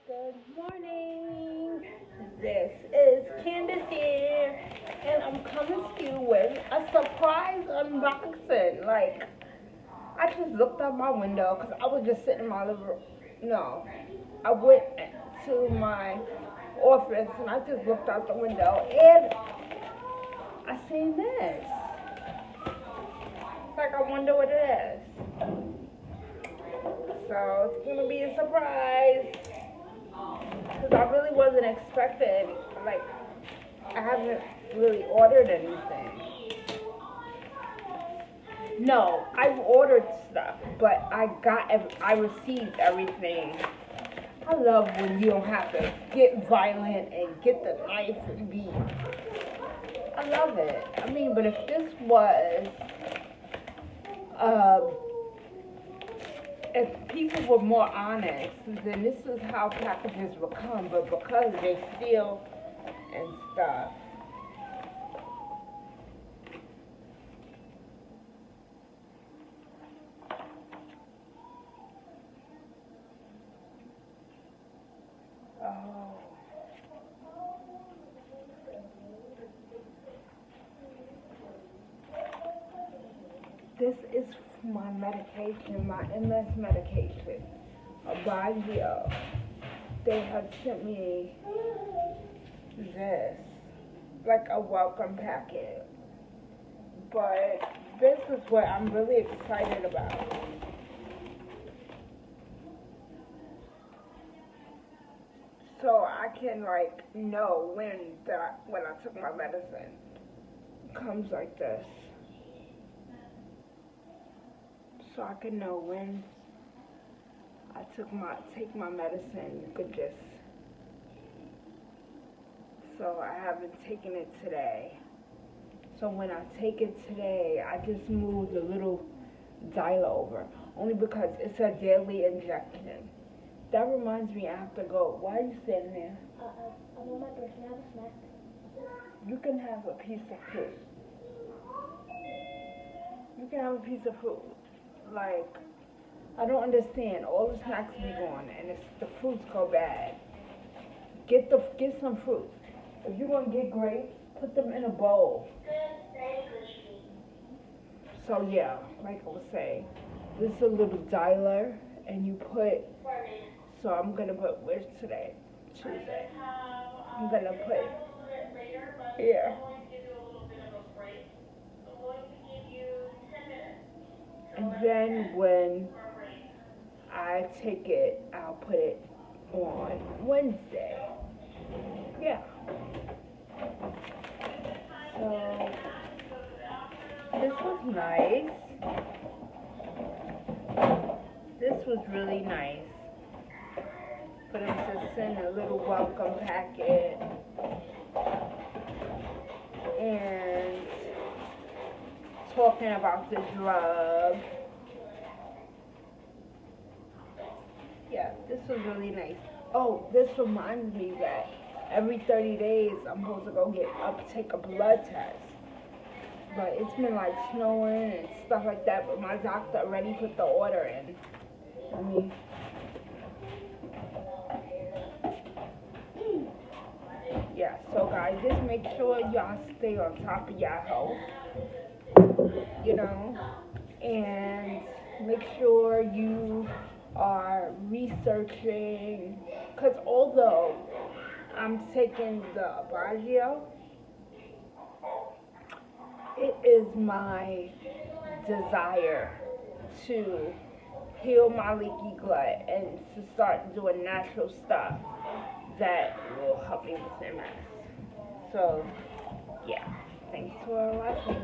Good morning. This is Candace here, and I'm coming to you with a surprise unboxing. I just looked out my window because I was just sitting in my living room. No, I went to my office and I just looked out the window and I seen this. I wonder what it is. So it's gonna be a surprise. Because I really wasn't expecting, I haven't really ordered anything. No, I've ordered stuff, but I received everything. I love when you don't have to get violent and get the knife and be. I love it. I mean, but if this was, um, if people were more honest, then this is how packages would come. But because they steal and stuff. Oh. This is my medication, my MS medication. Abagio. They have sent me this, like a welcome packet. But this is what I'm really excited about. So I can know when I took my medicine. It comes like this. So I can know when I take my medicine. You could just. So I haven't taken it today. So when I take it today, I just move the little dial over. Only because it's a daily injection. That reminds me, I have to go. Why are you standing there? I'm on my break. Can I have a snack? You can have a piece of fruit. You can have a piece of fruit. I don't understand. All the snacks be gone, and the fruits go bad. Get some fruit. If you're gonna get grapes, put them in a bowl. So yeah, like I was saying, this is a little dialer, and you put. So I'm gonna put where's today? Tuesday. I'm gonna put here. And then when I take it, I'll put it on Wednesday. Yeah. So this was nice. This was really nice. For them to send a little welcome packet and talking about the drug. Yeah, this was really nice. Oh, this reminds me that every 30 days I'm supposed to go take a blood test. But it's been snowing and stuff like that, but my doctor already put the order in. Yeah, so guys, just make sure y'all stay on top of your health, and make sure you are researching, because although I'm taking the Abagio, it is my desire to heal my leaky gut and to start doing natural stuff that will help me with MS. So, yeah. Thanks for watching.